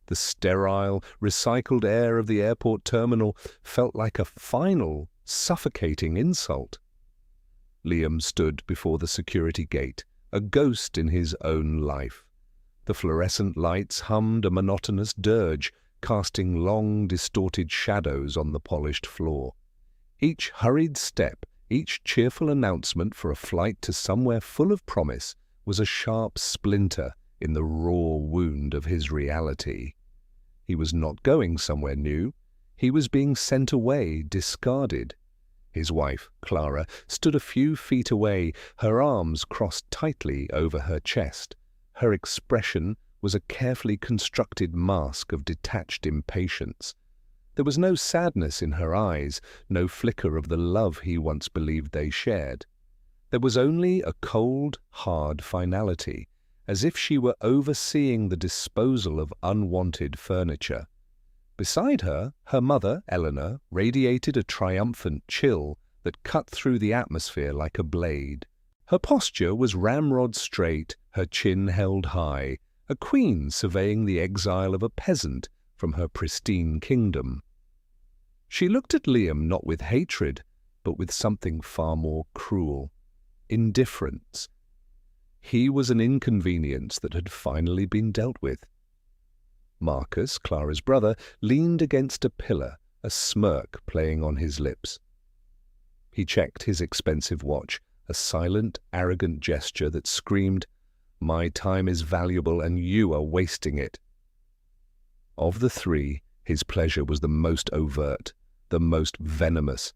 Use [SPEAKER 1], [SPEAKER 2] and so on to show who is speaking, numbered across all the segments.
[SPEAKER 1] The sterile, recycled air of the airport terminal felt like a final, suffocating insult. Liam stood before the security gate, a ghost in his own life. The fluorescent lights hummed a monotonous dirge, casting long, distorted shadows on the polished floor. Each hurried step, each cheerful announcement for a flight to somewhere full of promise, was a sharp splinter in the raw wound of his reality. He was not going somewhere new. He was being sent away, discarded. His wife, Clara, stood a few feet away, her arms crossed tightly over her chest. Her expression was a carefully constructed mask of detached impatience. There was no sadness in her eyes, no flicker of the love he once believed they shared. There was only a cold, hard finality, as if she were overseeing the disposal of unwanted furniture. Beside her, her mother, Eleanor, radiated a triumphant chill that cut through the atmosphere like a blade. Her posture was ramrod straight, her chin held high, a queen surveying the exile of a peasant from her pristine kingdom. She looked at Liam not with hatred, but with something far more cruel: indifference. He was an inconvenience that had finally been dealt with. Marcus, Clara's brother, leaned against a pillar, a smirk playing on his lips. He checked his expensive watch, a silent, arrogant gesture that screamed, "My time is valuable and you are wasting it." Of the three, his pleasure was the most overt, the most venomous.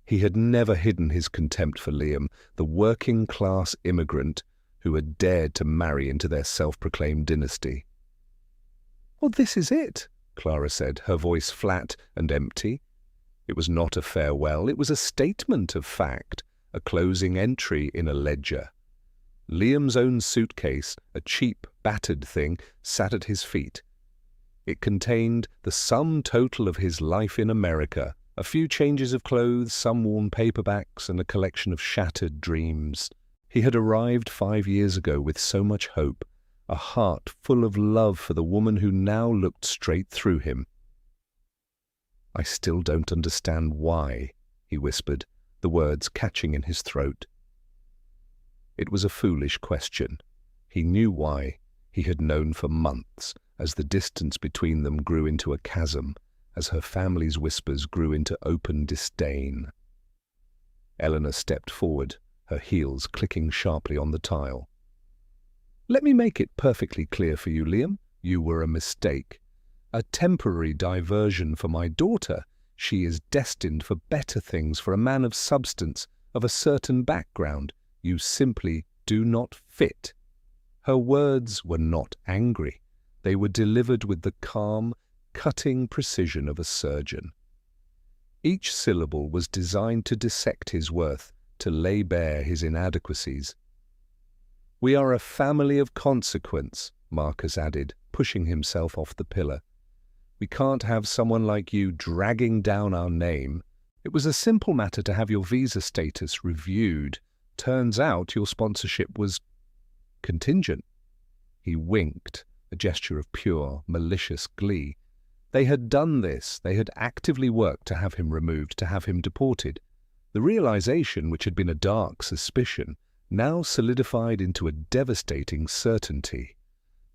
[SPEAKER 1] He had never hidden his contempt for Liam, the working-class immigrant who had dared to marry into their self-proclaimed dynasty. "Well, this is it," Clara said, her voice flat and empty. It was not a farewell, it was a statement of fact, a closing entry in a ledger. Liam's own suitcase, a cheap, battered thing, sat at his feet. It contained the sum total of his life in America, a few changes of clothes, some worn paperbacks, and a collection of shattered dreams. He had arrived 5 years ago with so much hope, a heart full of love for the woman who now looked straight through him. "I still don't understand why," he whispered, the words catching in his throat. It was a foolish question. He knew why. He had known for months, as the distance between them grew into a chasm, as her family's whispers grew into open disdain. Eleanor stepped forward, her heels clicking sharply on the tile. "Let me make it perfectly clear for you, Liam. You were a mistake. A temporary diversion for my daughter. She is destined for better things, for a man of substance, of a certain background. You simply do not fit." Her words were not angry. They were delivered with the calm, cutting precision of a surgeon. Each syllable was designed to dissect his worth, to lay bare his inadequacies. "We are a family of consequence," Marcus added, pushing himself off the pillar. "We can't have someone like you dragging down our name. It was a simple matter to have your visa status reviewed. Turns out your sponsorship was contingent." He winked, a gesture of pure, malicious glee. They had done this. They had actively worked to have him removed, to have him deported. The realization, which had been a dark suspicion, now solidified into a devastating certainty.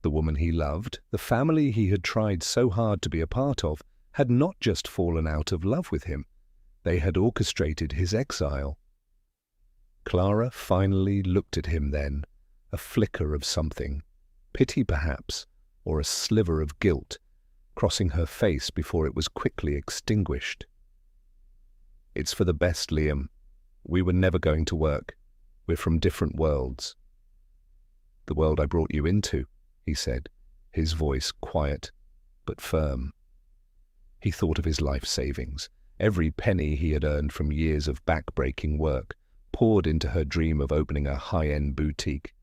[SPEAKER 1] The woman he loved, the family he had tried so hard to be a part of, had not just fallen out of love with him. They had orchestrated his exile. Clara finally looked at him then, a flicker of something, pity perhaps, or a sliver of guilt, crossing her face before it was quickly extinguished. "It's for the best, Liam. We were never going to work. We're from different worlds." "The world I brought you into," he said, his voice quiet but firm. He thought of his life savings, every penny he had earned from years of back-breaking work, poured into her dream of opening a high-end boutique.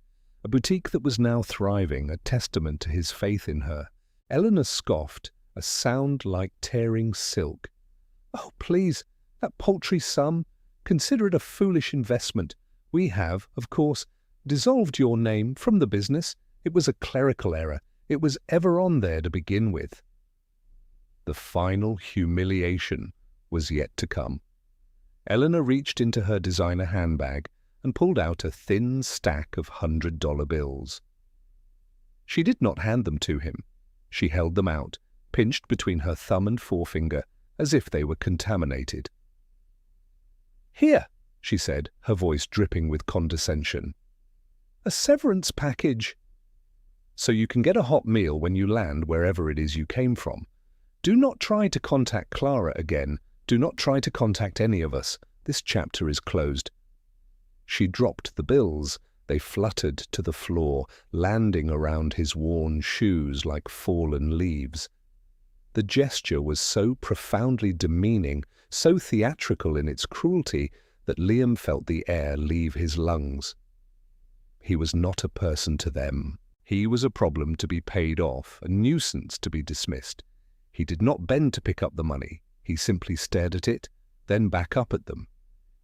[SPEAKER 1] A boutique that was now thriving, a testament to his faith in her. Eleanor scoffed, a sound like tearing silk. "Oh, please, that paltry sum. Consider it a foolish investment. We have, of course, dissolved your name from the business. It was a clerical error. It was ever on there to begin with. The final humiliation was yet to come. Eleanor reached into her designer handbag and pulled out a thin stack of $100 bills. She did not hand them to him. She held them out, pinched between her thumb and forefinger, as if they were contaminated. "Here," she said, her voice dripping with condescension. "A severance package. So you can get a hot meal when you land wherever it is you came from. Do not try to contact Clara again. Do not try to contact any of us. This chapter is closed." She dropped the bills. They fluttered to the floor, landing around his worn shoes like fallen leaves. The gesture was so profoundly demeaning, so theatrical in its cruelty, that Liam felt the air leave his lungs. He was not a person to them. He was a problem to be paid off, a nuisance to be dismissed. He did not bend to pick up the money. He simply stared at it, then back up at them.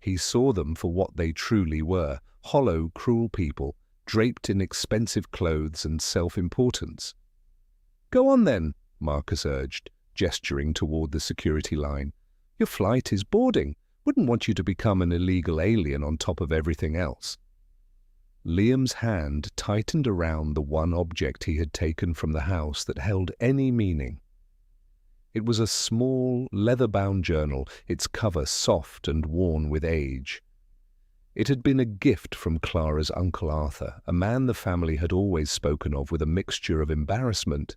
[SPEAKER 1] He saw them for what they truly were, hollow, cruel people, draped in expensive clothes and self-importance. "Go on then," Marcus urged, gesturing toward the security line. "Your flight is boarding. Wouldn't want you to become an illegal alien on top of everything else." Liam's hand tightened around the one object he had taken from the house that held any meaning. It was a small, leather-bound journal, its cover soft and worn with age. It had been a gift from Clara's Uncle Arthur, a man the family had always spoken of with a mixture of embarrassment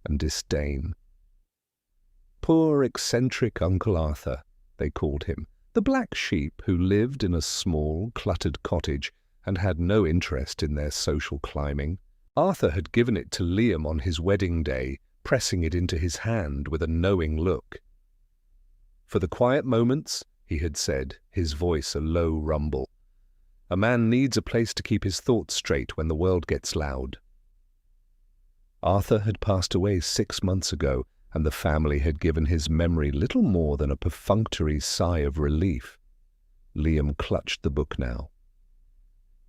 [SPEAKER 1] and disdain. Poor, eccentric Uncle Arthur, they called him, the black sheep who lived in a small, cluttered cottage and had no interest in their social climbing. Arthur had given it to Liam on his wedding day, pressing it into his hand with a knowing look. "For the quiet moments," he had said, his voice a low rumble. "A man needs a place to keep his thoughts straight when the world gets loud." Arthur had passed away 6 months ago, and the family had given his memory little more than a perfunctory sigh of relief. Liam clutched the book now.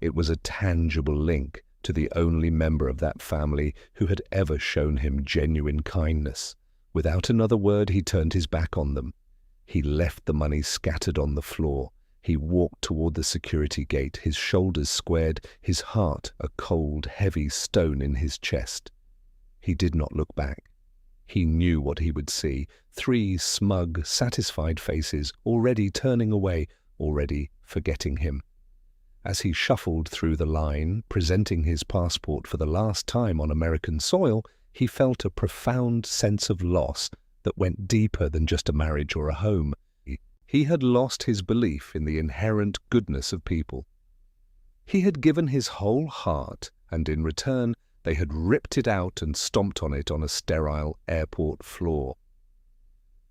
[SPEAKER 1] It was a tangible link to the only member of that family who had ever shown him genuine kindness. Without another word, he turned his back on them. He left the money scattered on the floor. He walked toward the security gate, his shoulders squared, his heart a cold, heavy stone in his chest. He did not look back. He knew what he would see. 3 smug, satisfied faces, already turning away, already forgetting him. As he shuffled through the line, presenting his passport for the last time on American soil, he felt a profound sense of loss that went deeper than just a marriage or a home. He had lost his belief in the inherent goodness of people. He had given his whole heart, and in return they had ripped it out and stomped on it on a sterile airport floor.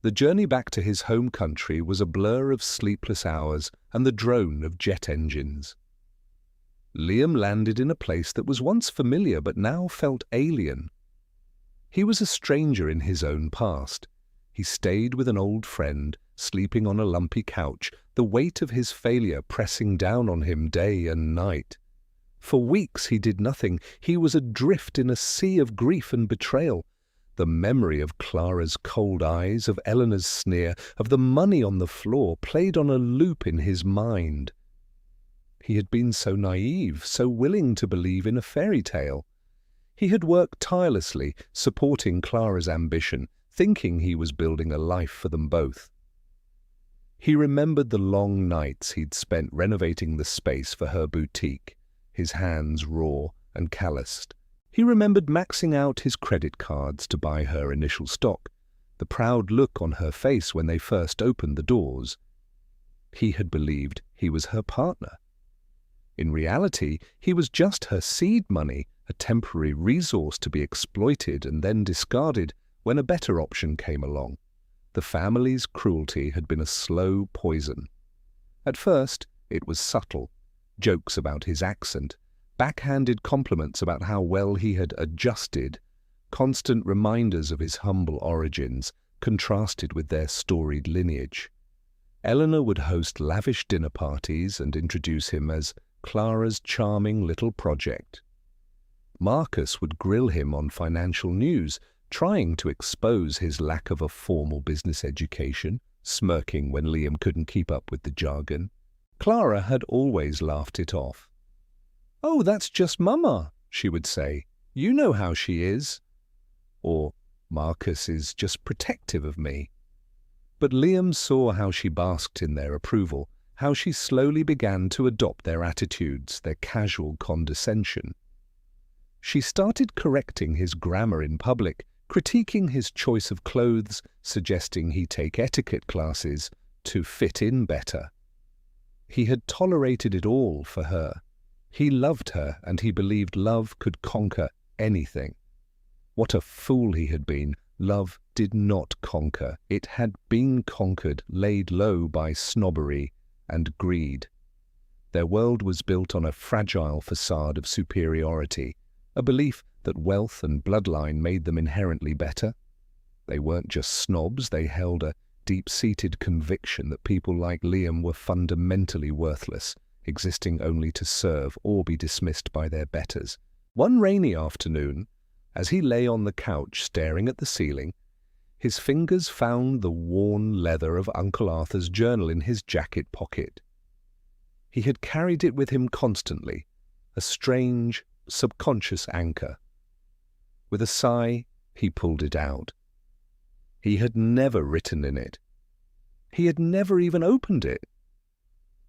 [SPEAKER 1] The journey back to his home country was a blur of sleepless hours and the drone of jet engines. Liam landed in a place that was once familiar but now felt alien. He was a stranger in his own past. He stayed with an old friend, sleeping on a lumpy couch, the weight of his failure pressing down on him day and night. For weeks he did nothing. He was adrift in a sea of grief and betrayal. The memory of Clara's cold eyes, of Eleanor's sneer, of the money on the floor played on a loop in his mind. He had been so naive, so willing to believe in a fairy tale. He had worked tirelessly, supporting Clara's ambition, thinking he was building a life for them both. He remembered the long nights he'd spent renovating the space for her boutique, his hands raw and calloused. He remembered maxing out his credit cards to buy her initial stock, the proud look on her face when they first opened the doors. He had believed he was her partner. In reality, he was just her seed money, a temporary resource to be exploited and then discarded when a better option came along. The family's cruelty had been a slow poison. At first, it was subtle. Jokes about his accent, backhanded compliments about how well he had adjusted, constant reminders of his humble origins, contrasted with their storied lineage. Eleanor would host lavish dinner parties and introduce him as Clara's charming little project. Marcus would grill him on financial news, trying to expose his lack of a formal business education, smirking when Liam couldn't keep up with the jargon. Clara had always laughed it off. "Oh, that's just Mama," she would say. "You know how she is." Or, "Marcus is just protective of me." But Liam saw how she basked in their approval, how she slowly began to adopt their attitudes, their casual condescension. She started correcting his grammar in public, critiquing his choice of clothes, suggesting he take etiquette classes to fit in better. He had tolerated it all for her. He loved her, and he believed love could conquer anything. What a fool he had been. Love did not conquer. It had been conquered, laid low by snobbery and greed. Their world was built on a fragile facade of superiority, a belief that wealth and bloodline made them inherently better. They weren't just snobs, they held a deep-seated conviction that people like Liam were fundamentally worthless, existing only to serve or be dismissed by their betters. One rainy afternoon, as he lay on the couch staring at the ceiling, his fingers found the worn leather of Uncle Arthur's journal in his jacket pocket. He had carried it with him constantly, a strange, subconscious anchor. With a sigh, he pulled it out. He had never written in it. He had never even opened it.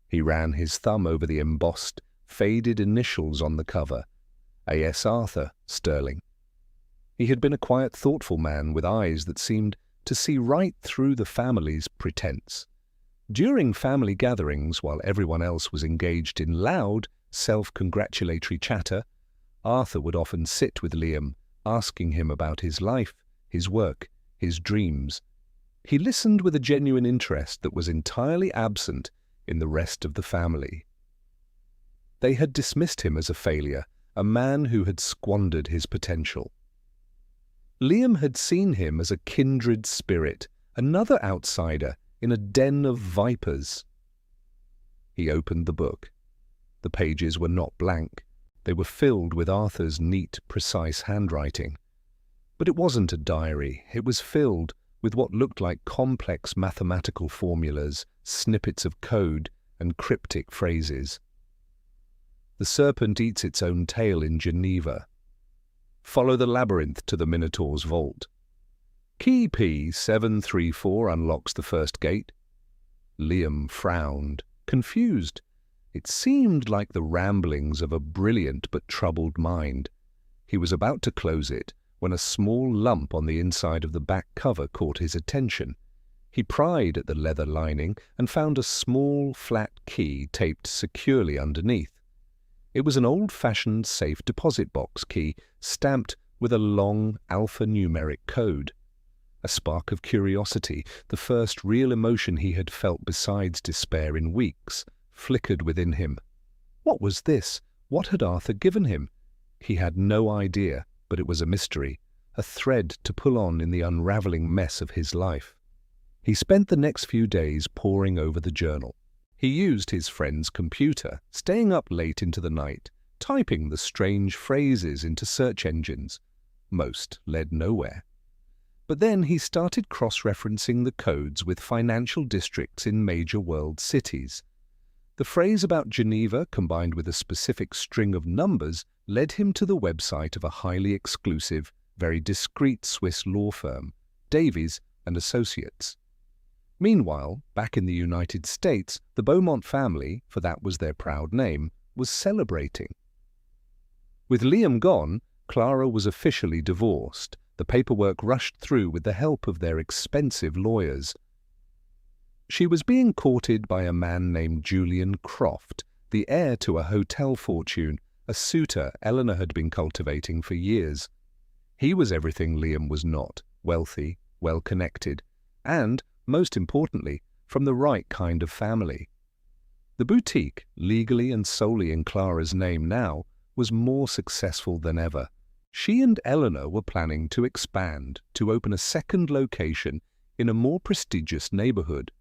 [SPEAKER 1] He ran his thumb over the embossed, faded initials on the cover. A.S. Arthur, Sterling. He had been a quiet, thoughtful man with eyes that seemed to see right through the family's pretense. During family gatherings, while everyone else was engaged in loud, self-congratulatory chatter, Arthur would often sit with Liam, asking him about his life, his work, his dreams. He listened with a genuine interest that was entirely absent in the rest of the family. They had dismissed him as a failure, a man who had squandered his potential. Liam had seen him as a kindred spirit, another outsider in a den of vipers. He opened the book. The pages were not blank. They were filled with Arthur's neat, precise handwriting. But it wasn't a diary. It was filled with what looked like complex mathematical formulas, snippets of code, and cryptic phrases. The serpent eats its own tail in Geneva. Follow the labyrinth to the Minotaur's vault. Key P734 unlocks the first gate. Liam frowned, confused. It seemed like the ramblings of a brilliant but troubled mind. He was about to close it when a small lump on the inside of the back cover caught his attention. He pried at the leather lining and found a small, flat key taped securely underneath. It was an old-fashioned safe deposit box key, stamped with a long alphanumeric code. A spark of curiosity, the first real emotion he had felt besides despair in weeks, flickered within him. What was this? What had Arthur given him? He had no idea, but it was a mystery, a thread to pull on in the unraveling mess of his life. He spent the next few days poring over the journal. He used his friend's computer, staying up late into the night, typing the strange phrases into search engines. Most led nowhere. But then he started cross-referencing the codes with financial districts in major world cities. The phrase about Geneva, combined with a specific string of numbers, led him to the website of a highly exclusive, very discreet Swiss law firm, Davies and Associates. Meanwhile, back in the United States, the Beaumont family, for that was their proud name, was celebrating. With Liam gone, Clara was officially divorced. The paperwork rushed through with the help of their expensive lawyers. She was being courted by a man named Julian Croft, the heir to a hotel fortune, a suitor Eleanor had been cultivating for years. He was everything Liam was not, wealthy, well-connected, and, most importantly, from the right kind of family. The boutique, legally and solely in Clara's name now, was more successful than ever. She and Eleanor were planning to expand, to open a second location in a more prestigious neighborhood.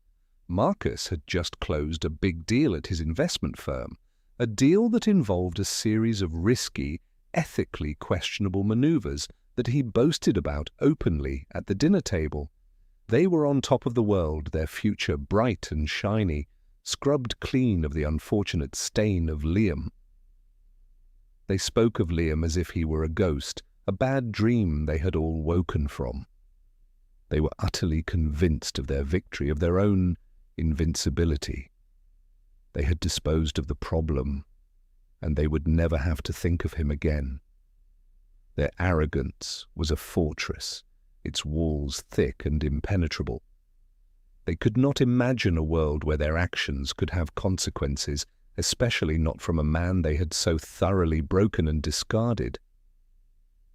[SPEAKER 1] Marcus had just closed a big deal at his investment firm, a deal that involved a series of risky, ethically questionable maneuvers that he boasted about openly at the dinner table. They were on top of the world, their future bright and shiny, scrubbed clean of the unfortunate stain of Liam. They spoke of Liam as if he were a ghost, a bad dream they had all woken from. They were utterly convinced of their victory, of their own invincibility. They had disposed of the problem, and they would never have to think of him again. Their arrogance was a fortress, its walls thick and impenetrable. They could not imagine a world where their actions could have consequences, especially not from a man they had so thoroughly broken and discarded.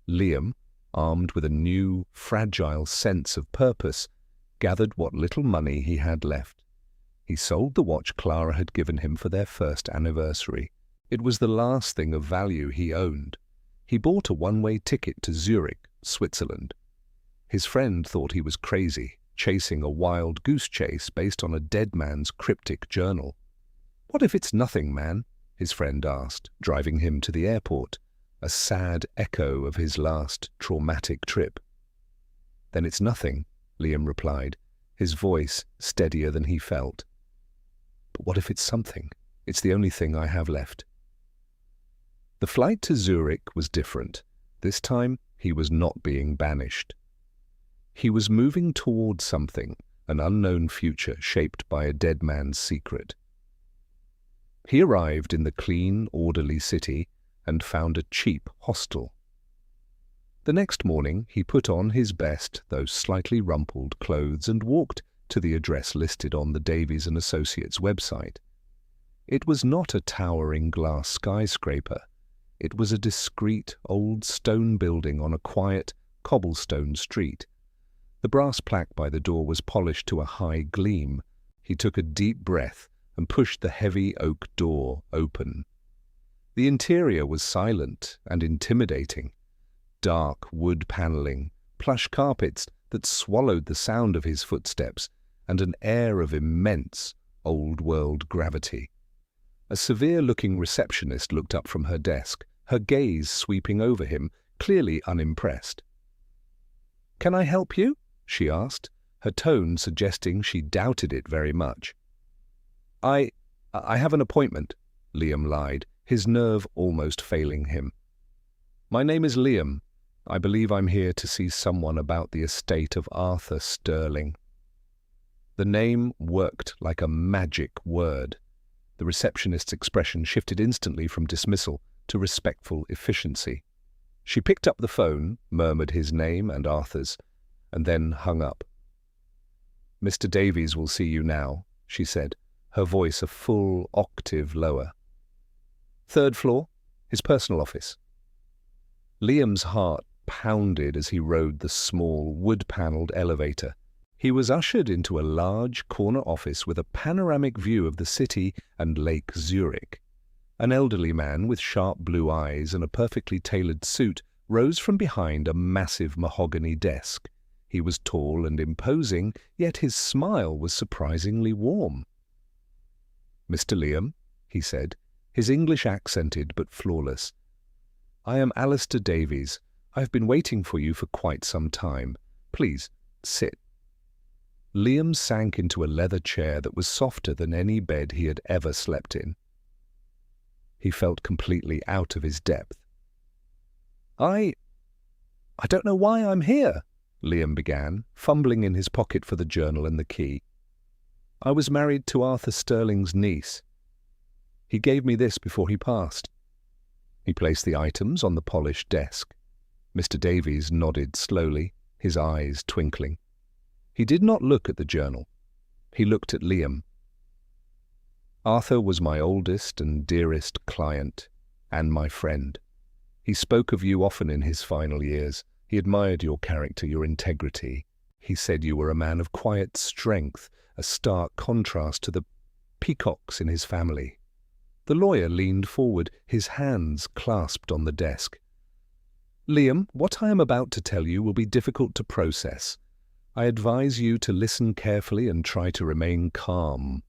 [SPEAKER 1] Liam, armed with a new, fragile sense of purpose, gathered what little money he had left. He sold the watch Clara had given him for their first anniversary. It was the last thing of value he owned. He bought a one-way ticket to Zurich, Switzerland. His friend thought he was crazy, chasing a wild goose chase based on a dead man's cryptic journal. "What if it's nothing, man?" his friend asked, driving him to the airport, a sad echo of his last traumatic trip. "Then it's nothing," Liam replied, his voice steadier than he felt. "But what if it's something? It's the only thing I have left." The flight to Zurich was different. This time, he was not being banished. He was moving toward something, an unknown future shaped by a dead man's secret. He arrived in the clean, orderly city and found a cheap hostel. The next morning, he put on his best, though slightly rumpled, clothes and walked to the address listed on the Davies & Associates website. It was not a towering glass skyscraper. It was a discreet, old stone building on a quiet, cobblestone street. The brass plaque by the door was polished to a high gleam. He took a deep breath and pushed the heavy oak door open. The interior was silent and intimidating. Dark wood paneling, plush carpets that swallowed the sound of his footsteps, and an air of immense, old-world gravity. A severe-looking receptionist looked up from her desk, her gaze sweeping over him, clearly unimpressed. "Can I help you?" she asked, her tone suggesting she doubted it very much. I have an appointment," Liam lied, his nerve almost failing him. "My name is Liam. I believe I'm here to see someone about the estate of Arthur Sterling." The name worked like a magic word. The receptionist's expression shifted instantly from dismissal to respectful efficiency. She picked up the phone, murmured his name and Arthur's, and then hung up. "Mr. Davies will see you now," she said, her voice a full octave lower. "Third floor, his personal office." Liam's heart pounded as he rode the small, wood-panelled elevator. He was ushered into a large corner office with a panoramic view of the city and Lake Zurich. An elderly man with sharp blue eyes and a perfectly tailored suit rose from behind a massive mahogany desk. He was tall and imposing, yet his smile was surprisingly warm. "Mr. Liam," he said, his English accented but flawless. "I am Alistair Davies. I have been waiting for you for quite some time. Please, sit." Liam sank into a leather chair that was softer than any bed he had ever slept in. He felt completely out of his depth. I don't know why I'm here," Liam began, fumbling in his pocket for the journal and the key. "I was married to Arthur Sterling's niece. He gave me this before he passed." He placed the items on the polished desk. Mr. Davies nodded slowly, his eyes twinkling. He did not look at the journal. He looked at Liam. "Arthur was my oldest and dearest client, and my friend. He spoke of you often in his final years. He admired your character, your integrity. He said you were a man of quiet strength, a stark contrast to the peacocks in his family." The lawyer leaned forward, his hands clasped on the desk. "Liam, what I am about to tell you will be difficult to process. I advise you to listen carefully and try to remain calm."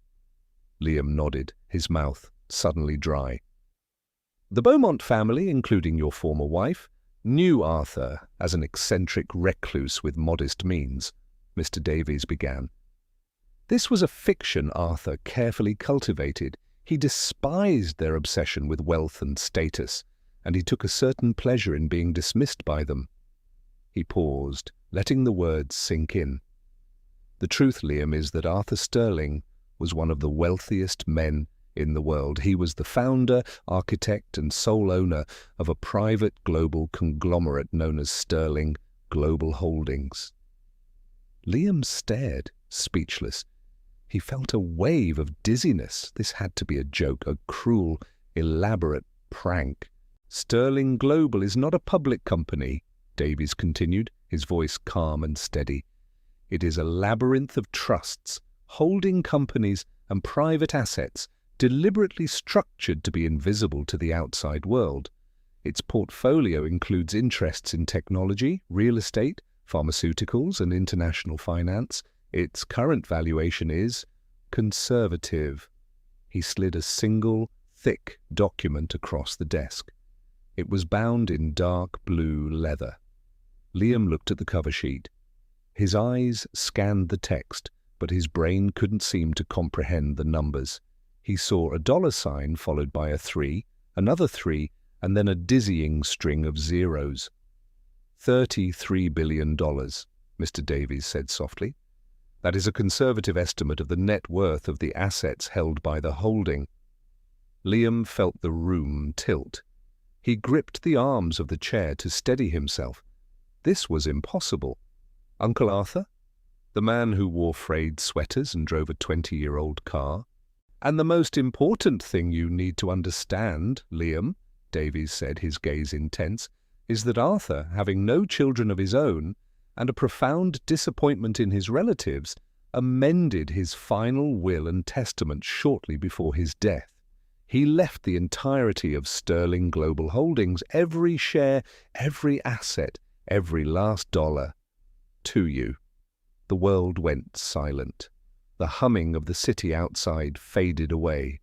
[SPEAKER 1] Liam nodded, his mouth suddenly dry. The Beaumont family, including your former wife, knew Arthur as an eccentric recluse with modest means, Mr. Davies began. This was a fiction Arthur carefully cultivated. He despised their obsession with wealth and status, and he took a certain pleasure in being dismissed by them. He paused, letting the words sink in. The truth, Liam, is that Arthur Sterling was one of the wealthiest men in the world. He was the founder, architect, and sole owner of a private global conglomerate known as Sterling Global Holdings. Liam stared, speechless. He felt a wave of dizziness. This had to be a joke, a cruel, elaborate prank. Sterling Global is not a public company, Davies continued, his voice calm and steady. It is a labyrinth of trusts, holding companies and private assets, deliberately structured to be invisible to the outside world. Its portfolio includes interests in technology, real estate, pharmaceuticals, and international finance. Its current valuation is conservative. He slid a single, thick document across the desk. It was bound in dark blue leather. Liam looked at the cover sheet. His eyes scanned the text, but his brain couldn't seem to comprehend the numbers. He saw a dollar sign followed by a 3, another 3, and then a dizzying string of zeros. $33 billion, Mr. Davies said softly. That is a conservative estimate of the net worth of the assets held by the holding. Liam felt the room tilt. He gripped the arms of the chair to steady himself. This was impossible. Uncle Arthur? The man who wore frayed sweaters and drove a 20-year-old car? And the most important thing you need to understand, Liam, Davies said, his gaze intense, is that Arthur, having no children of his own and a profound disappointment in his relatives, amended his final will and testament shortly before his death. He left the entirety of Sterling Global Holdings, every share, every asset, every last dollar, to you. The world went silent. The humming of the city outside faded away.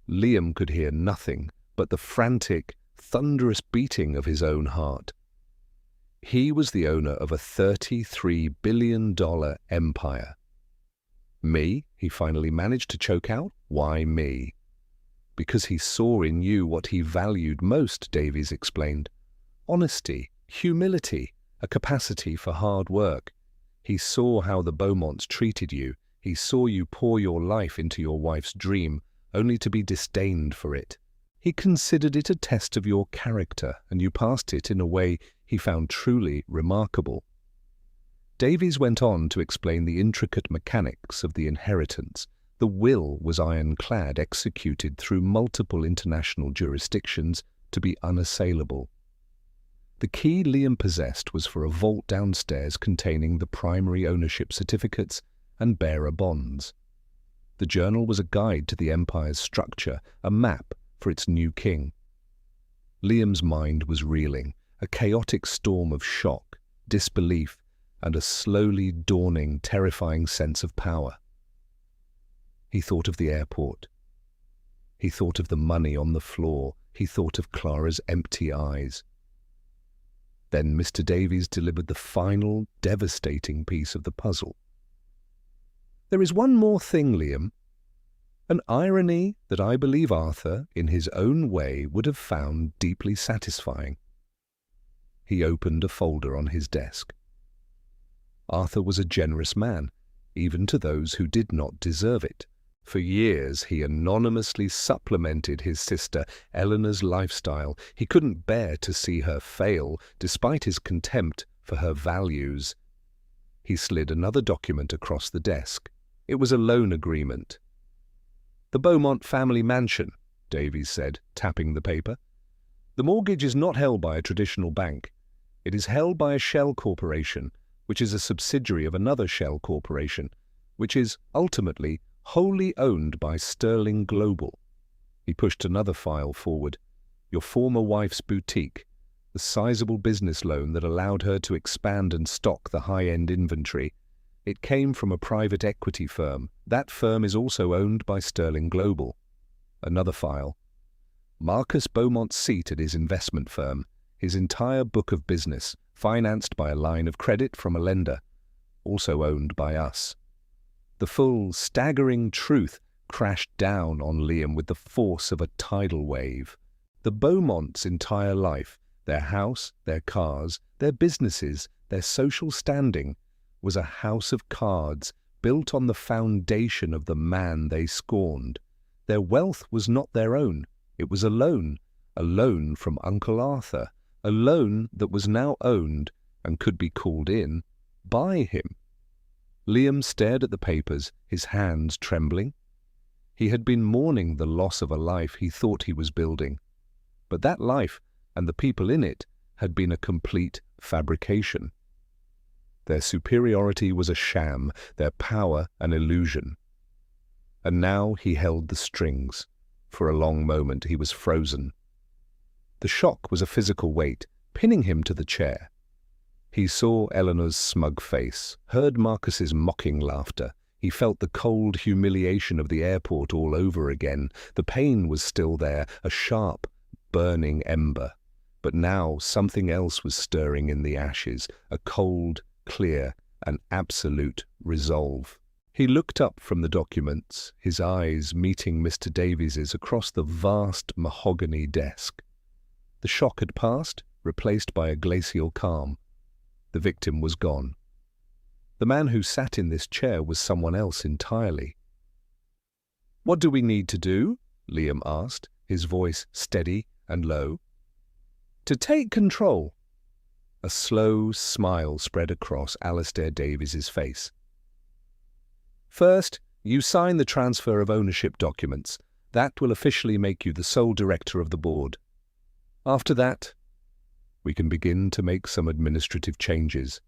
[SPEAKER 1] Liam could hear nothing but the frantic, thunderous beating of his own heart. He was the owner of a $33 billion empire. Me? He finally managed to choke out. Why me? Because he saw in you what he valued most, Davies explained. Honesty, humility, a capacity for hard work. He saw how the Beaumonts treated you. He saw you pour your life into your wife's dream, only to be disdained for it. He considered it a test of your character, and you passed it in a way he found truly remarkable. Davies went on to explain the intricate mechanics of the inheritance. The will was ironclad, executed through multiple international jurisdictions to be unassailable. The key Liam possessed was for a vault downstairs containing the primary ownership certificates and bearer bonds. The journal was a guide to the empire's structure, a map for its new king. Liam's mind was reeling, a chaotic storm of shock, disbelief, and a slowly dawning, terrifying sense of power. He thought of the airport. He thought of the money on the floor. He thought of Clara's empty eyes. Then Mr. Davies delivered the final, devastating piece of the puzzle. There is one more thing, Liam. An irony that I believe Arthur, in his own way, would have found deeply satisfying. He opened a folder on his desk. Arthur was a generous man, even to those who did not deserve it. For years he anonymously supplemented his sister Eleanor's lifestyle. He couldn't bear to see her fail, despite his contempt for her values. He slid another document across the desk. It was a loan agreement. The Beaumont family mansion, Davies said, tapping the paper. The mortgage is not held by a traditional bank. It is held by a shell corporation, which is a subsidiary of another shell corporation, which is ultimately wholly owned by Sterling Global. He pushed another file forward. Your former wife's boutique, the sizable business loan that allowed her to expand and stock the high-end inventory. It came from a private equity firm. That firm is also owned by Sterling Global. Another file. Marcus Beaumont's seat at his investment firm, his entire book of business, financed by a line of credit from a lender, also owned by us. The full, staggering truth crashed down on Liam with the force of a tidal wave. The Beaumonts' entire life, their house, their cars, their businesses, their social standing, was a house of cards built on the foundation of the man they scorned. Their wealth was not their own. It was a loan from Uncle Arthur, a loan that was now owned and could be called in by him. Liam stared at the papers, his hands trembling. He had been mourning the loss of a life he thought he was building. But that life and the people in it had been a complete fabrication. Their superiority was a sham, their power an illusion. And now he held the strings. For a long moment he was frozen. The shock was a physical weight, pinning him to the chair. He saw Eleanor's smug face, heard Marcus's mocking laughter. He felt the cold humiliation of the airport all over again. The pain was still there, a sharp, burning ember. But now something else was stirring in the ashes, a cold, clear, and absolute resolve. He looked up from the documents, his eyes meeting Mr. Davies's across the vast mahogany desk. The shock had passed, replaced by a glacial calm. The victim was gone. The man who sat in this chair was someone else entirely. "What do we need to do?" Liam asked, his voice steady and low. "To take control." A slow smile spread across Alistair Davies's face. "First, you sign the transfer of ownership documents. That will officially make you the sole director of the board. After that, we can begin to make some administrative changes."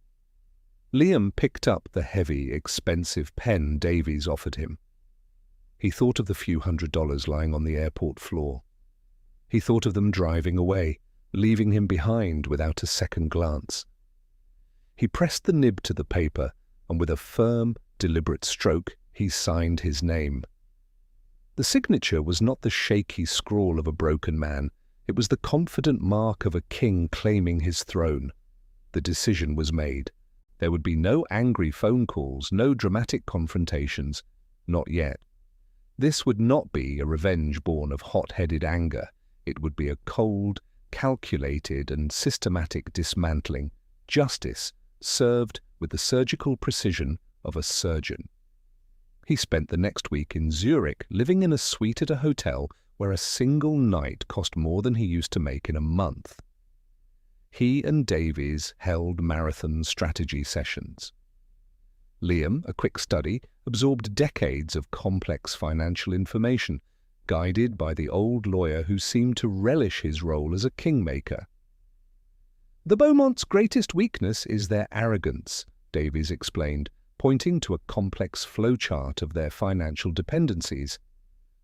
[SPEAKER 1] Liam picked up the heavy, expensive pen Davies offered him. He thought of the few $100s lying on the airport floor. He thought of them driving away, leaving him behind without a second glance. He pressed the nib to the paper, and with a firm, deliberate stroke, he signed his name. The signature was not the shaky scrawl of a broken man. It was the confident mark of a king claiming his throne. The decision was made. There would be no angry phone calls, no dramatic confrontations. Not yet. This would not be a revenge born of hot-headed anger. It would be a cold, calculated and systematic dismantling. Justice served with the surgical precision of a surgeon. He spent the next week in Zurich, living in a suite at a hotel where a single night cost more than he used to make in a month. He and Davies held marathon strategy sessions. Liam, a quick study, absorbed decades of complex financial information, guided by the old lawyer who seemed to relish his role as a kingmaker. "The Beaumonts' greatest weakness is their arrogance," Davies explained, pointing to a complex flowchart of their financial dependencies.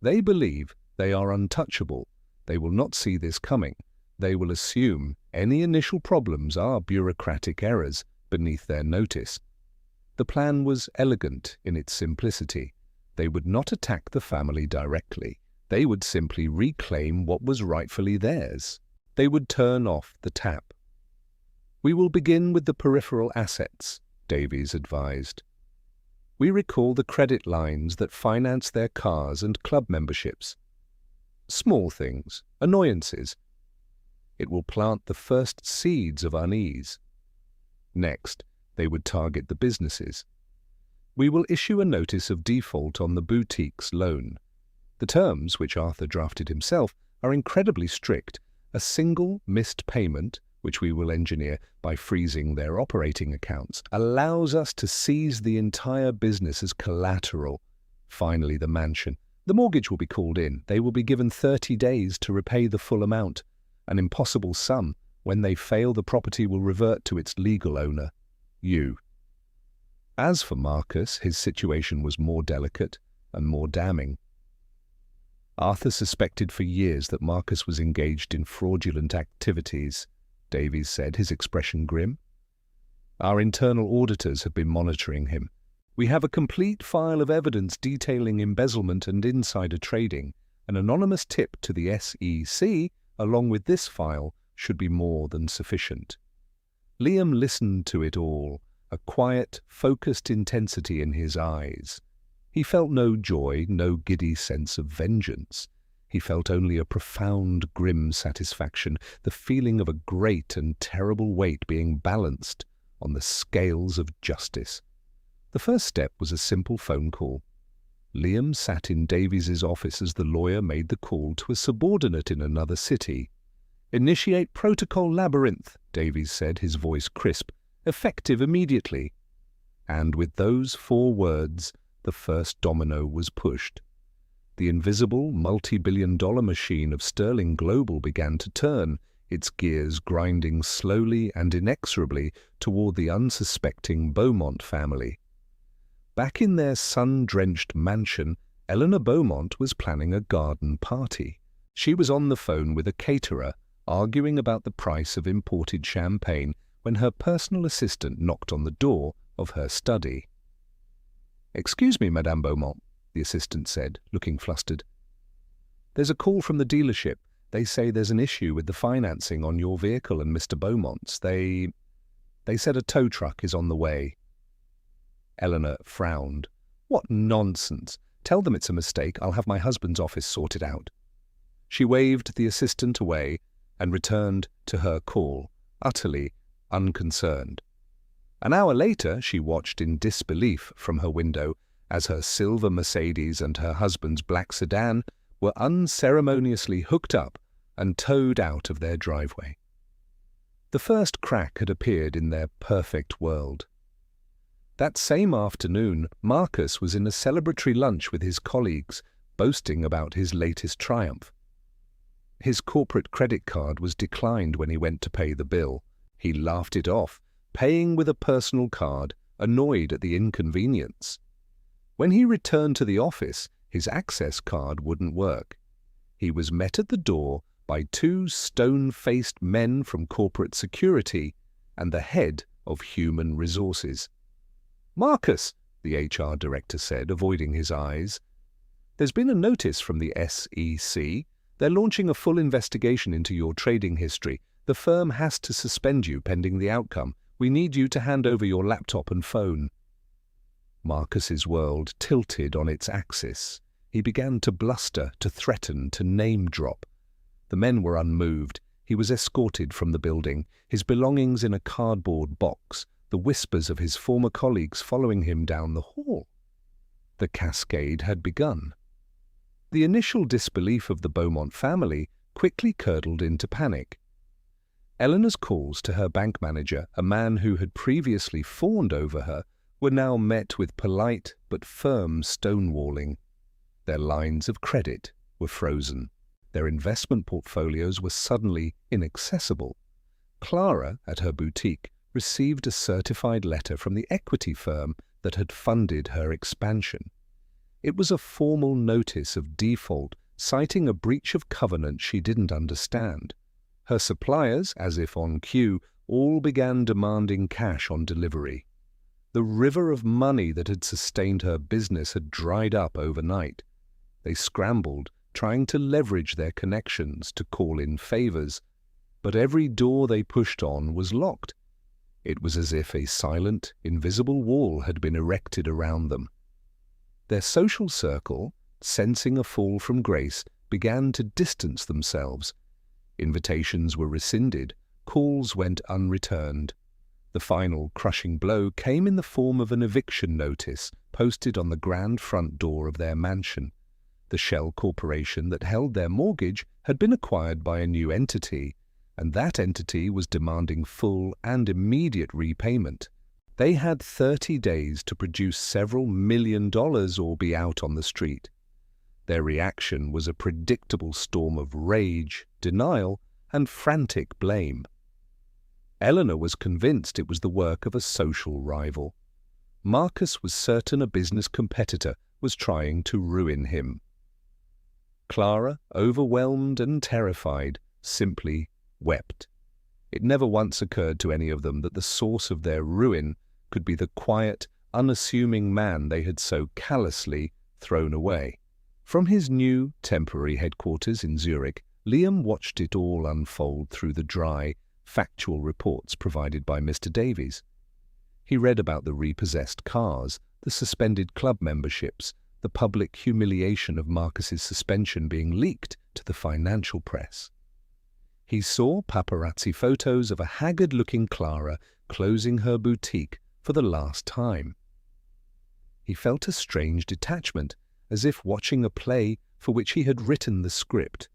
[SPEAKER 1] "They believe they are untouchable. They will not see this coming. They will assume any initial problems are bureaucratic errors beneath their notice." The plan was elegant in its simplicity. They would not attack the family directly. They would simply reclaim what was rightfully theirs. They would turn off the tap. "We will begin with the peripheral assets," Davies advised. "We recall the credit lines that finance their cars and club memberships. Small things, annoyances. It will plant the first seeds of unease. Next, they would target the businesses. We will issue a notice of default on the boutique's loan. The terms, which Arthur drafted himself, are incredibly strict. A single missed payment, which we will engineer by freezing their operating accounts, allows us to seize the entire business as collateral. Finally, the mansion. The mortgage will be called in. They will be given 30 days to repay the full amount. An impossible sum. When they fail, the property will revert to its legal owner, you. As for Marcus, his situation was more delicate and more damning. Arthur suspected for years that Marcus was engaged in fraudulent activities, Davies said, his expression grim. "Our internal auditors have been monitoring him. We have a complete file of evidence detailing embezzlement and insider trading, An anonymous tip to the SEC, along with this file, should be more than sufficient. Liam listened to it all, a quiet, focused intensity in his eyes. He felt no joy, no giddy sense of vengeance. He felt only a profound, grim satisfaction, the feeling of a great and terrible weight being balanced on the scales of justice. The first step was a simple phone call. Liam sat in Davies's office as the lawyer made the call to a subordinate in another city. "Initiate protocol labyrinth," Davies said, his voice crisp. "Effective immediately." And with those 4 words, the first domino was pushed. The invisible, multi-billion-dollar machine of Sterling Global began to turn, its gears grinding slowly and inexorably toward the unsuspecting Beaumont family. Back in their sun-drenched mansion, Eleanor Beaumont was planning a garden party. She was on the phone with a caterer, arguing about the price of imported champagne when her personal assistant knocked on the door of her study. "Excuse me, Madame Beaumont," the assistant said, looking flustered. "There's a call from the dealership. They say there's an issue with the financing on your vehicle and Mr. Beaumont's. They said a tow truck is on the way." Eleanor frowned. "What nonsense! Tell them it's a mistake. I'll have my husband's office sorted out." She waved the assistant away and returned to her call, utterly unconcerned. An hour later, she watched in disbelief from her window as her silver Mercedes and her husband's black sedan were unceremoniously hooked up and towed out of their driveway. The first crack had appeared in their perfect world. That same afternoon, Marcus was in a celebratory lunch with his colleagues, boasting about his latest triumph. His corporate credit card was declined when he went to pay the bill. He laughed it off, paying with a personal card, annoyed at the inconvenience. When he returned to the office, his access card wouldn't work. He was met at the door by 2 stone-faced men from corporate security and the head of human resources. "Marcus," the HR director said, avoiding his eyes, "there's been a notice from the SEC. They're launching a full investigation into your trading history. The firm has to suspend you pending the outcome. We need you to hand over your laptop and phone." Marcus's world tilted on its axis. He began to bluster, to threaten, to name-drop. The men were unmoved. He was escorted from the building, his belongings in a cardboard box, the whispers of his former colleagues following him down the hall. The cascade had begun. The initial disbelief of the Beaumont family quickly curdled into panic. Eleanor's calls to her bank manager, a man who had previously fawned over her, were now met with polite but firm stonewalling. Their lines of credit were frozen. Their investment portfolios were suddenly inaccessible. Clara, at her boutique, received a certified letter from the equity firm that had funded her expansion. It was a formal notice of default, citing a breach of covenant she didn't understand. Her suppliers, as if on cue, all began demanding cash on delivery. The river of money that had sustained her business had dried up overnight. They scrambled, trying to leverage their connections to call in favors, but every door they pushed on was locked. It was as if a silent, invisible wall had been erected around them. Their social circle, sensing a fall from grace, began to distance themselves. Invitations were rescinded, calls went unreturned. The final crushing blow came in the form of an eviction notice posted on the grand front door of their mansion. The shell corporation that held their mortgage had been acquired by a new entity, and that entity was demanding full and immediate repayment. They had 30 days to produce several $1 million or be out on the street. Their reaction was a predictable storm of rage, denial, and frantic blame. Eleanor was convinced it was the work of a social rival. Marcus was certain a business competitor was trying to ruin him. Clara, overwhelmed and terrified, simply wept. It never once occurred to any of them that the source of their ruin could be the quiet, unassuming man they had so callously thrown away. From his new temporary headquarters in Zurich, Liam watched it all unfold through the dry, factual reports provided by Mr. Davies. He read about the repossessed cars, the suspended club memberships, the public humiliation of Marcus's suspension being leaked to the financial press. He saw paparazzi photos of a haggard-looking Clara closing her boutique for the last time. He felt a strange detachment, as if watching a play for which he had written the script.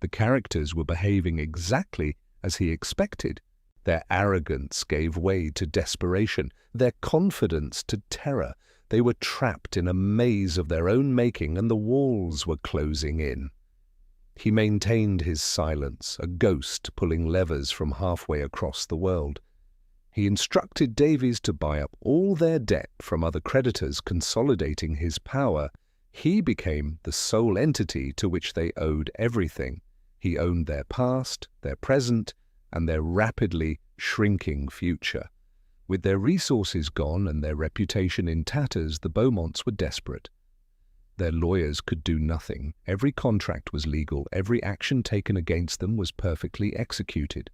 [SPEAKER 1] The characters were behaving exactly as he expected. Their arrogance gave way to desperation, their confidence to terror. They were trapped in a maze of their own making, and the walls were closing in. He maintained his silence, a ghost pulling levers from halfway across the world. He instructed Davies to buy up all their debt from other creditors, consolidating his power. He became the sole entity to which they owed everything. He owned their past, their present, and their rapidly shrinking future. With their resources gone and their reputation in tatters, the Beaumonts were desperate. Their lawyers could do nothing. Every contract was legal. Every action taken against them was perfectly executed.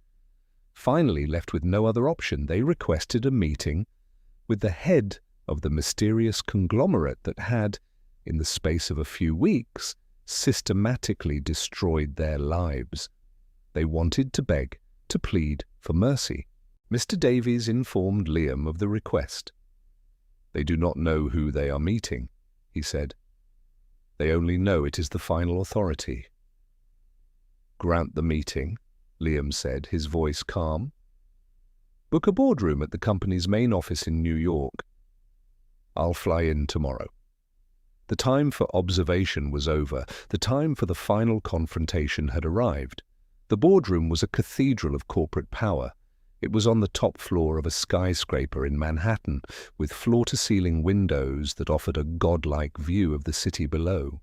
[SPEAKER 1] Finally, left with no other option, they requested a meeting with the head of the mysterious conglomerate that had, in the space of a few weeks, systematically destroyed their lives. They wanted to beg, to plead for mercy. Mr. Davies informed Liam of the request. "They do not know who they are meeting," he said. "They only know it is the final authority." "Grant the meeting," Liam said, his voice calm. "Book a boardroom at the company's main office in New York. I'll fly in tomorrow." The time for observation was over. The time for the final confrontation had arrived. The boardroom was a cathedral of corporate power. It was on the top floor of a skyscraper in Manhattan, with floor-to-ceiling windows that offered a godlike view of the city below.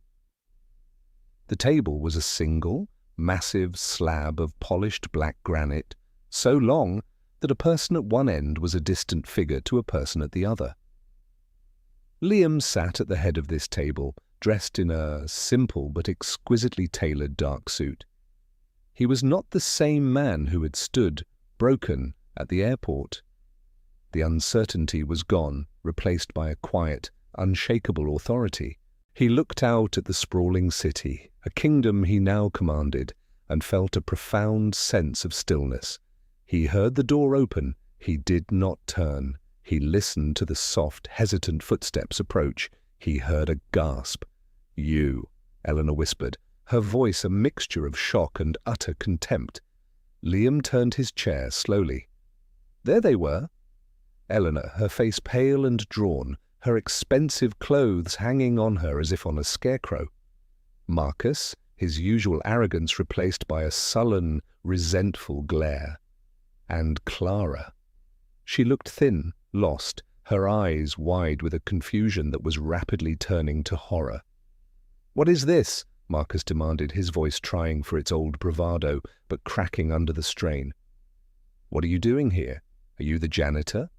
[SPEAKER 1] The table was a single, massive slab of polished black granite, so long that a person at one end was a distant figure to a person at the other. Liam sat at the head of this table, dressed in a simple but exquisitely tailored dark suit. He was not the same man who had stood, broken, at the airport. The uncertainty was gone, replaced by a quiet, unshakable authority. He looked out at the sprawling city, a kingdom he now commanded, and felt a profound sense of stillness. He heard the door open. He did not turn. He listened to the soft, hesitant footsteps approach. He heard a gasp. "You," Eleanor whispered, her voice a mixture of shock and utter contempt. Liam turned his chair slowly. There they were. Eleanor, her face pale and drawn, her expensive clothes hanging on her as if on a scarecrow. Marcus, his usual arrogance replaced by a sullen, resentful glare. And Clara. She looked thin, lost, her eyes wide with a confusion that was rapidly turning to horror. "What is this?" Marcus demanded, his voice trying for its old bravado, but cracking under the strain. "What are you doing here? Are you the janitor?"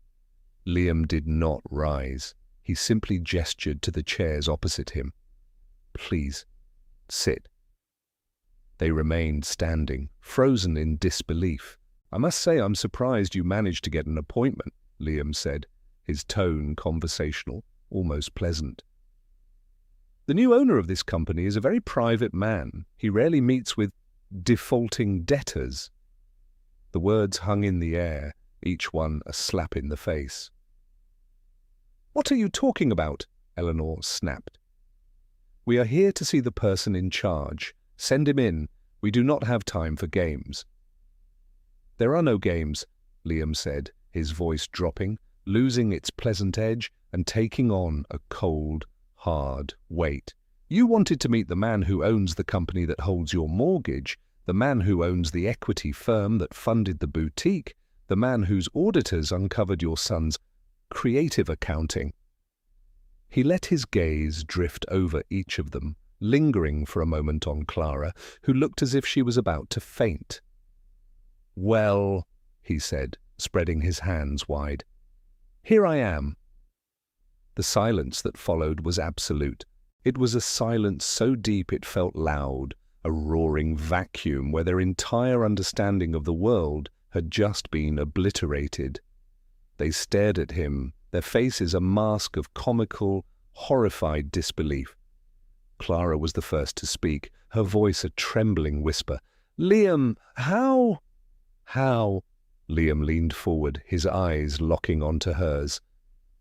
[SPEAKER 1] Liam did not rise. He simply gestured to the chairs opposite him. "Please, sit." They remained standing, frozen in disbelief. "I must say I'm surprised you managed to get an appointment," Liam said, his tone conversational, almost pleasant. "The new owner of this company is a very private man. He rarely meets with defaulting debtors." The words hung in the air, each one a slap in the face. "What are you talking about?" Eleanor snapped. "We are here to see the person in charge. Send him in. We do not have time for games." "There are no games," Liam said, his voice dropping, losing its pleasant edge and taking on a cold, hard weight. "You wanted to meet the man who owns the company that holds your mortgage, the man who owns the equity firm that funded the boutique, the man whose auditors uncovered your son's creative accounting." He let his gaze drift over each of them, lingering for a moment on Clara, who looked as if she was about to faint. "Well," he said, spreading his hands wide, "here I am." The silence that followed was absolute. It was a silence so deep it felt loud, a roaring vacuum where their entire understanding of the world had just been obliterated. They stared at him, their faces a mask of comical, horrified disbelief. Clara was the first to speak, her voice a trembling whisper. "Liam, how?" "How?" Liam leaned forward, his eyes locking onto hers.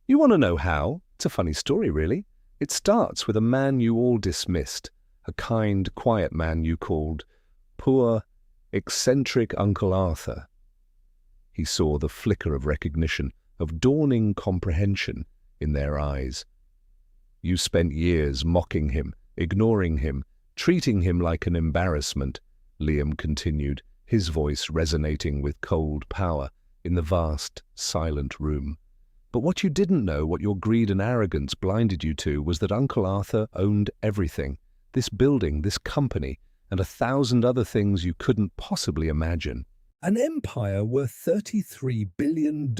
[SPEAKER 1] "You want to know how? It's a funny story, really. It starts with a man you all dismissed, a kind, quiet man you called poor, eccentric Uncle Arthur." He saw the flicker of recognition, of dawning comprehension in their eyes. "You spent years mocking him, ignoring him, treating him like an embarrassment," Liam continued, his voice resonating with cold power in the vast, silent room. "But what you didn't know, what your greed and arrogance blinded you to, was that Uncle Arthur owned everything, this building, this company, and 1,000 other things you couldn't possibly imagine. An empire worth $33 billion.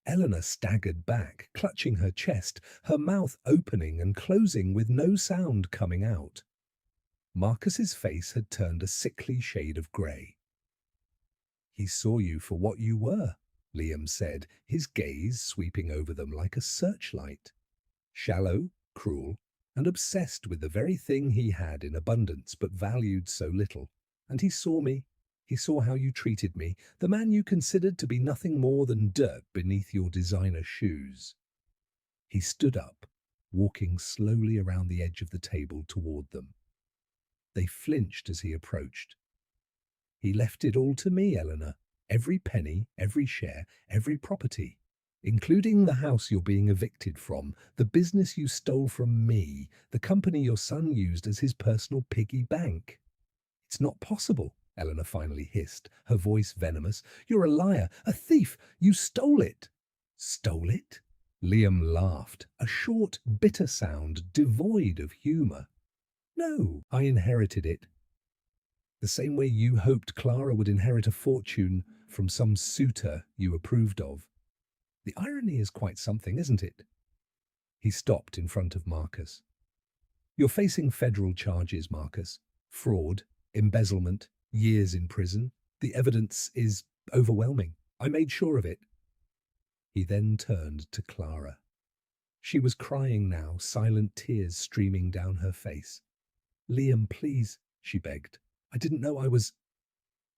[SPEAKER 1] Eleanor staggered back, clutching her chest, her mouth opening and closing with no sound coming out. Marcus's face had turned a sickly shade of grey. "He saw you for what you were," Liam said, his gaze sweeping over them like a searchlight. "Shallow, cruel, and obsessed with the very thing he had in abundance but valued so little. And he saw me. He saw how you treated me, the man you considered to be nothing more than dirt beneath your designer shoes." He stood up, walking slowly around the edge of the table toward them. They flinched as he approached. "He left it all to me, Eleanor. Every penny, every share, every property, including the house you're being evicted from, the business you stole from me, the company your son used as his personal piggy bank." "It's not possible," Eleanor finally hissed, her voice venomous. "You're a liar, a thief. You stole it." "Stole it?" Liam laughed, a short, bitter sound devoid of humor. "No, I inherited it. The same way you hoped Clara would inherit a fortune from some suitor you approved of. The irony is quite something, isn't it?" He stopped in front of Marcus. "You're facing federal charges, Marcus. Fraud, embezzlement, years in prison. The evidence is overwhelming. I made sure of it." He then turned to Clara. She was crying now, silent tears streaming down her face. "Liam, please," she begged. "I didn't know I was—"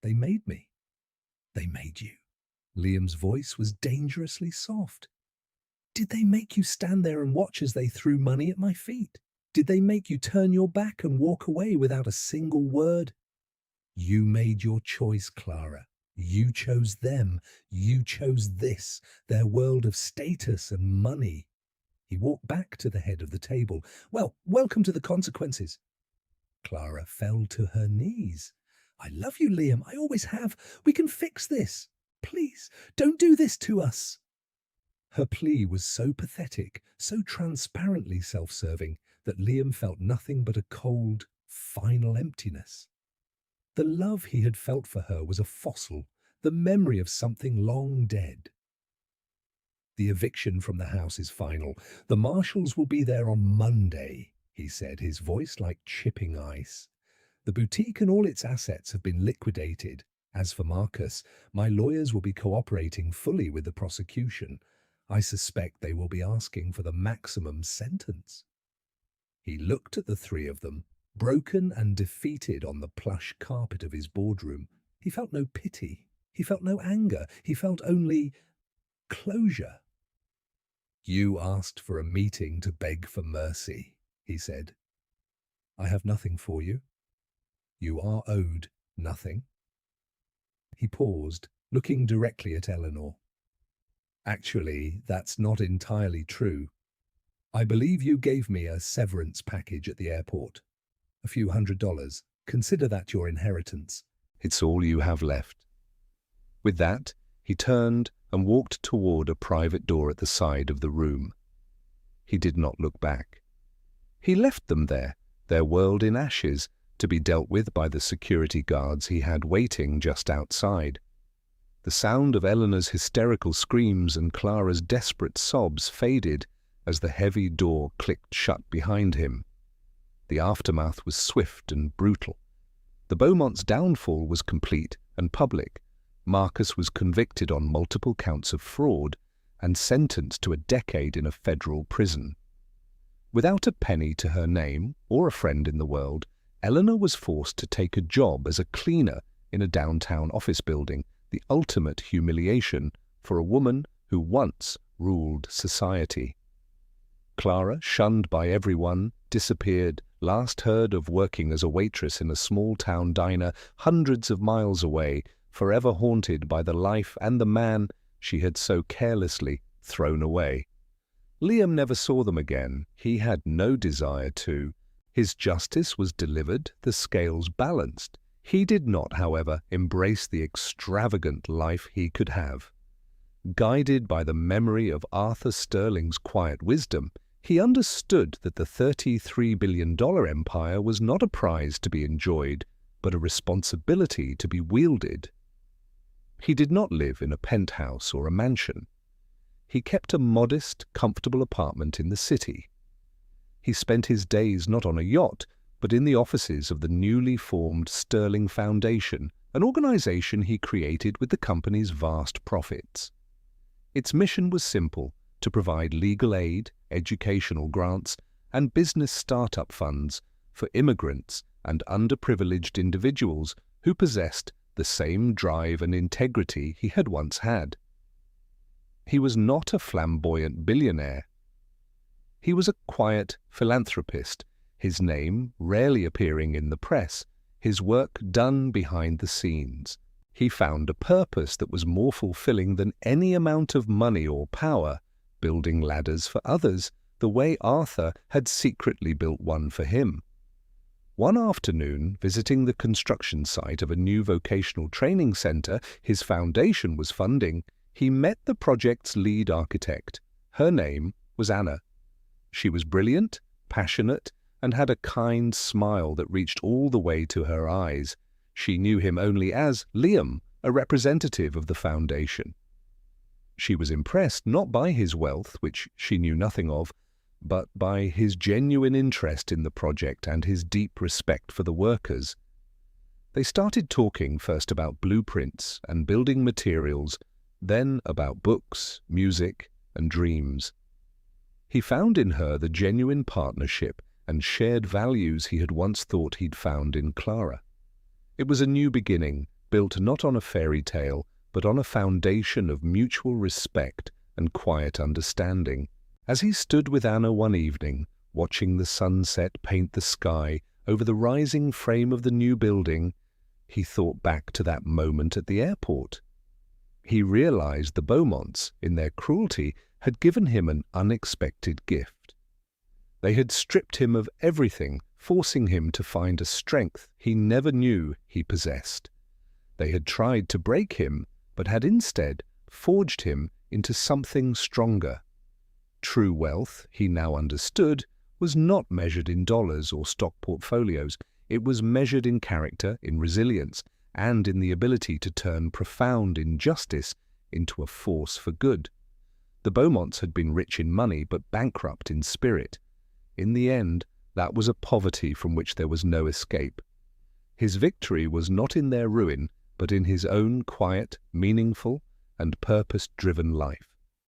[SPEAKER 1] "They made me." "They made you?" Liam's voice was dangerously soft. "Did they make you stand there and watch as they threw money at my feet? Did they make you turn your back and walk away without a single word? You made your choice, Clara. You chose them. You chose this, their world of status and money." He walked back to the head of the table. "Well, welcome to the consequences." Clara fell to her knees. "I love you, Liam. I always have. We can fix this. Please, don't do this to us." Her plea was so pathetic, so transparently self-serving, that Liam felt nothing but a cold, final emptiness. The love he had felt for her was a fossil, the memory of something long dead. "The eviction from the house is final. The marshals will be there on Monday," he said, his voice like chipping ice. "The boutique and all its assets have been liquidated. As for Marcus, my lawyers will be cooperating fully with the prosecution. I suspect they will be asking for the maximum sentence." He looked at the three of them, broken and defeated on the plush carpet of his boardroom. He felt no pity. He felt no anger. He felt only closure. "You asked for a meeting to beg for mercy," he said. "I have nothing for you. You are owed nothing." He paused, looking directly at Eleanor. "Actually, that's not entirely true. I believe you gave me a severance package at the airport. A few $100. Consider that your inheritance. It's all you have left." With that, he turned and walked toward a private door at the side of the room. He did not look back. He left them there, their world in ashes, to be dealt with by the security guards he had waiting just outside. The sound of Eleanor's hysterical screams and Clara's desperate sobs faded as the heavy door clicked shut behind him. The aftermath was swift and brutal. The Beaumonts' downfall was complete and public. Marcus was convicted on multiple counts of fraud and sentenced to a decade in a federal prison. Without a penny to her name or a friend in the world, Eleanor was forced to take a job as a cleaner in a downtown office building, the ultimate humiliation for a woman who once ruled society. Clara, shunned by everyone, disappeared, last heard of working as a waitress in a small-town diner hundreds of miles away, forever haunted by the life and the man she had so carelessly thrown away. Liam never saw them again. He had no desire to. His justice was delivered, the scales balanced. He did not, however, embrace the extravagant life he could have. Guided by the memory of Arthur Sterling's quiet wisdom, he understood that the $33 billion empire was not a prize to be enjoyed, but a responsibility to be wielded. He did not live in a penthouse or a mansion. He kept a modest, comfortable apartment in the city. He spent his days not on a yacht, but in the offices of the newly formed Sterling Foundation, an organization he created with the company's vast profits. Its mission was simple: to provide legal aid, educational grants, and business startup funds for immigrants and underprivileged individuals who possessed the same drive and integrity he had once had. He was not a flamboyant billionaire. He was a quiet philanthropist, his name rarely appearing in the press, his work done behind the scenes. He found a purpose that was more fulfilling than any amount of money or power, building ladders for others, the way Arthur had secretly built one for him. One afternoon, visiting the construction site of a new vocational training center his foundation was funding, he met the project's lead architect. Her name was Anna. She was brilliant, passionate, and had a kind smile that reached all the way to her eyes. She knew him only as Liam, a representative of the foundation. She was impressed not by his wealth, which she knew nothing of, but by his genuine interest in the project and his deep respect for the workers. They started talking first about blueprints and building materials, then about books, music, and dreams. He found in her the genuine partnership and shared values he had once thought he'd found in Clara. It was a new beginning, built not on a fairy tale, but on a foundation of mutual respect and quiet understanding. As he stood with Anna one evening, watching the sunset paint the sky over the rising frame of the new building, he thought back to that moment at the airport. He realized the Beaumonts, in their cruelty, had given him an unexpected gift. They had stripped him of everything, forcing him to find a strength he never knew he possessed. They had tried to break him, but had instead forged him into something stronger. True wealth, he now understood, was not measured in dollars or stock portfolios. It was measured in character, in resilience, and in the ability to turn profound injustice into a force for good. The Beaumonts had been rich in money, but bankrupt in spirit. In the end, that was a poverty from which there was no escape. His victory was not in their ruin, but in his own quiet, meaningful, and purpose-driven life.